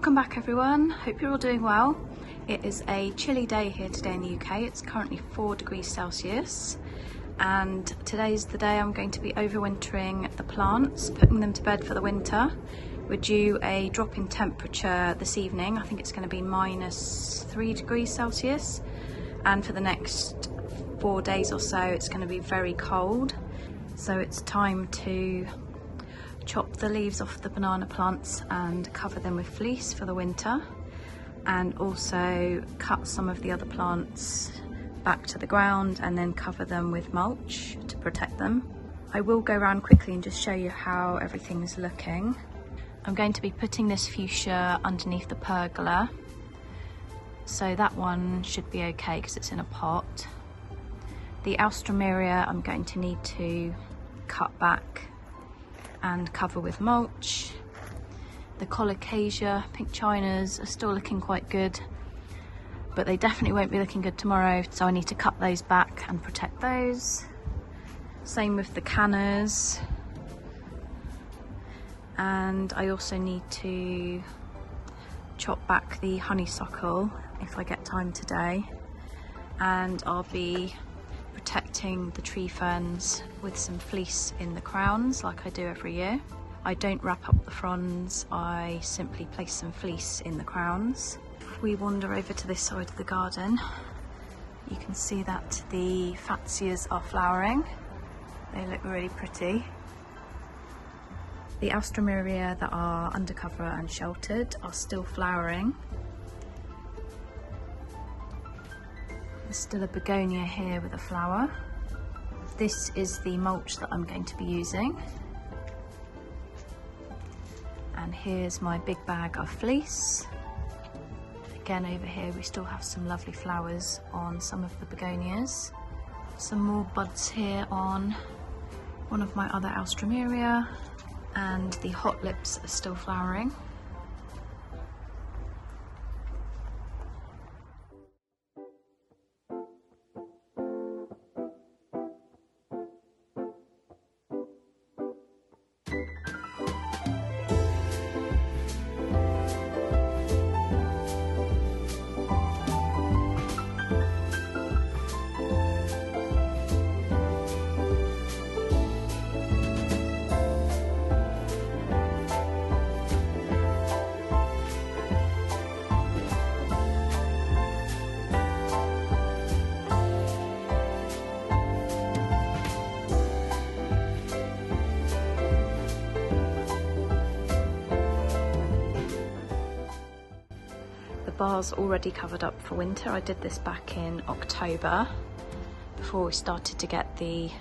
Welcome back everyone, hope you're all doing well. It is a chilly day here today in the UK. It's currently 4 degrees Celsius and today's the day I'm going to be overwintering the plants, putting them to bed for the winter. We're due a drop in temperature this evening. I think it's going to be -3 degrees Celsius, and for the next 4 days or so it's going to be very cold. So it's time to chop the leaves off the banana plants and cover them with fleece for the winter, and also cut some of the other plants back to the ground and then cover them with mulch to protect them. I will go around quickly and just show you how everything's looking. I'm going to be putting this fuchsia underneath the pergola, so that one should be okay because it's in a pot. The alstroemeria I'm going to need to cut back and cover with mulch. The colocasia, pink chinas are still looking quite good, but they definitely won't be looking good tomorrow, so I need to cut those back and protect those. Same with the cannas, and I also need to chop back the honeysuckle if I get time today, and I'll be protecting the tree ferns with some fleece in the crowns like I do every year. I don't wrap up the fronds, I simply place some fleece in the crowns. If we wander over to this side of the garden, you can see that the fatsias are flowering. They look really pretty. The alstroemeria that are undercover and sheltered are still flowering. There's still a begonia here with a flower. This is the mulch that I'm going to be using. And here's my big bag of fleece. Again, over here we still have some lovely flowers on some of the begonias. Some more buds here on one of my other alstroemeria, and the hot lips are still flowering. Bar's already covered up for winter. I did this back in October before we started to get the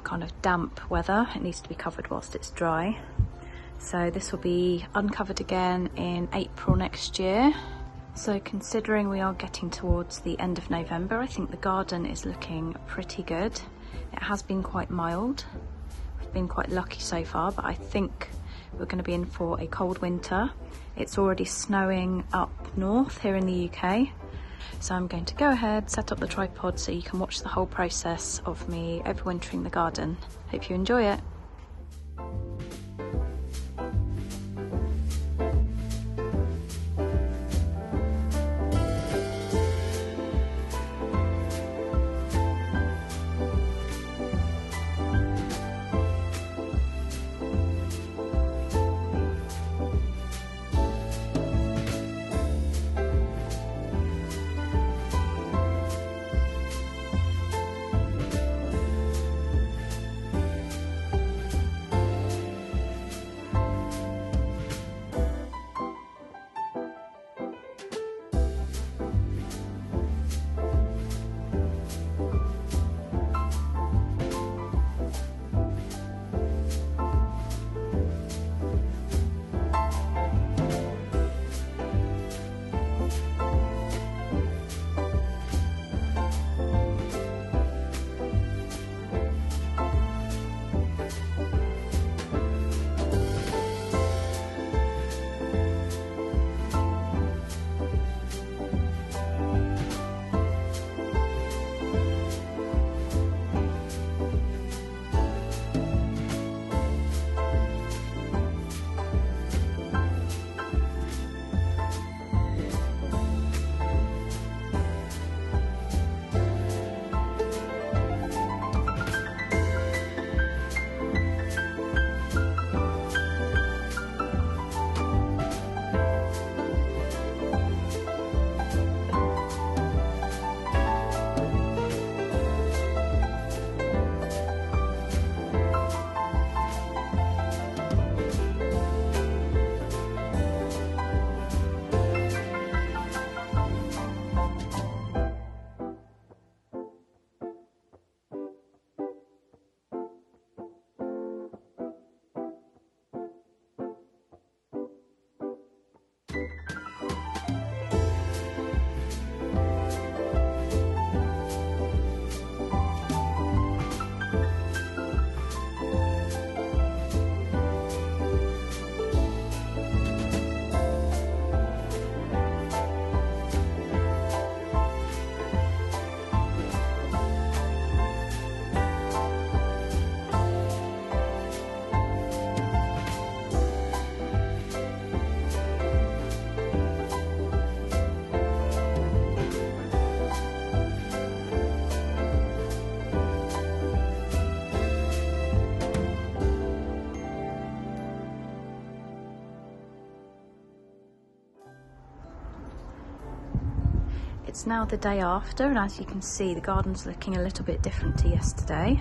kind of damp weather. It needs to be covered whilst it's dry. So this will be uncovered again in April next year. So considering we are getting towards the end of November, I think the garden is looking pretty good. It has been quite mild. I've been quite lucky so far, but I think we're going to be in for a cold winter. It's already snowing up north here in the UK. So I'm going to go ahead, set up the tripod so you can watch the whole process of me overwintering the garden. Hope you enjoy it. It's now the day after, and as you can see, the garden's looking a little bit different to yesterday.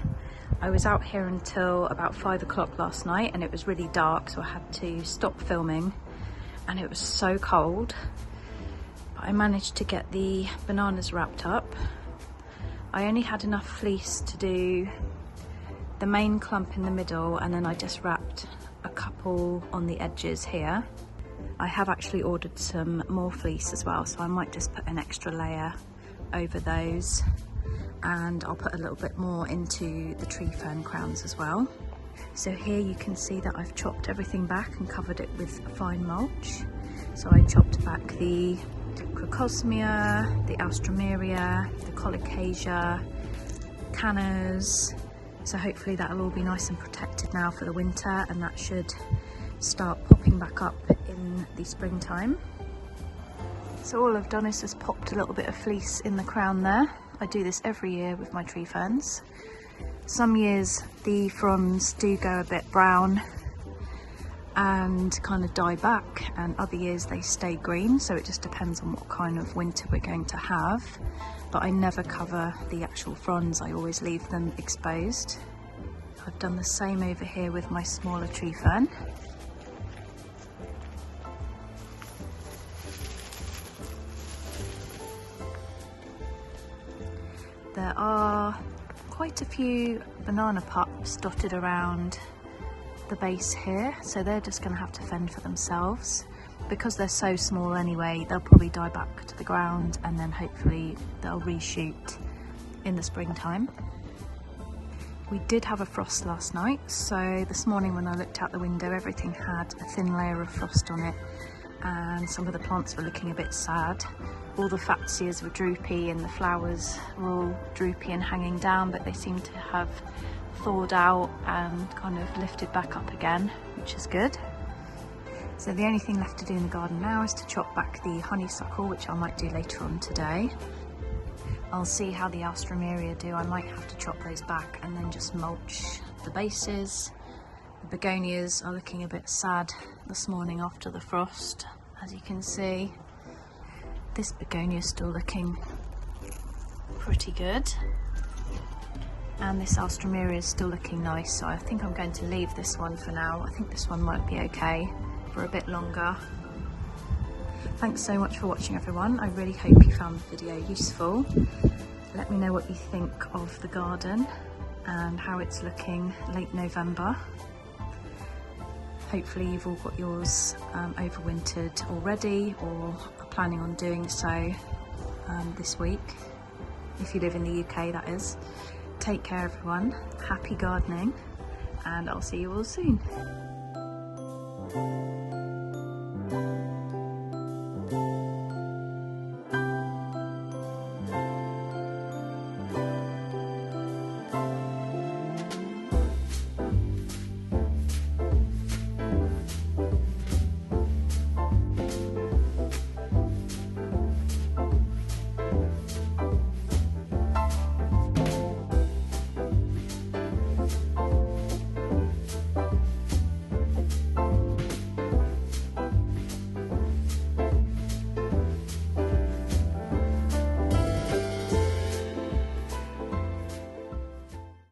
I was out here until about 5 o'clock last night and it was really dark, so I had to stop filming, and it was so cold. But I managed to get the bananas wrapped up. I only had enough fleece to do the main clump in the middle, and then I just wrapped a couple on the edges here. I have actually ordered some more fleece as well, so I might just put an extra layer over those, and I'll put a little bit more into the tree fern crowns as well. So here you can see that I've chopped everything back and covered it with fine mulch. So I chopped back the crocosmia, the alstroemeria, the colocasia, cannas. So hopefully that'll all be nice and protected now for the winter, and that should start popping back up in the springtime. So all I've done is just popped a little bit of fleece in the crown there. I do this every year with my tree ferns. Some years the fronds do go a bit brown and kind of die back, and other years they stay green, so it just depends on what kind of winter we're going to have. But I never cover the actual fronds, I always leave them exposed. I've done the same over here with my smaller tree fern. There are quite a few banana pups dotted around the base here, so they're just going to have to fend for themselves. Because they're so small anyway, they'll probably die back to the ground, and then hopefully they'll reshoot in the springtime. We did have a frost last night, so this morning when I looked out the window, everything had a thin layer of frost on it, and some of the plants were looking a bit sad. All the fatsias were droopy and the flowers were all droopy and hanging down, but they seem to have thawed out and kind of lifted back up again, which is good. So the only thing left to do in the garden now is to chop back the honeysuckle, which I might do later on today. I'll see how the alstroemeria do. I might have to chop those back and then just mulch the bases. The begonias are looking a bit sad this morning after the frost, as you can see. This begonia is still looking pretty good, and this alstroemeria is still looking nice, so I think I'm going to leave this one for now. I think this one might be okay for a bit longer. Thanks so much for watching, everyone. I really hope you found the video useful. Let me know what you think of the garden and how it's looking late November. Hopefully you've all got yours overwintered already, or are planning on doing so this week, if you live in the UK, that is. Take care, everyone. Happy gardening, and I'll see you all soon.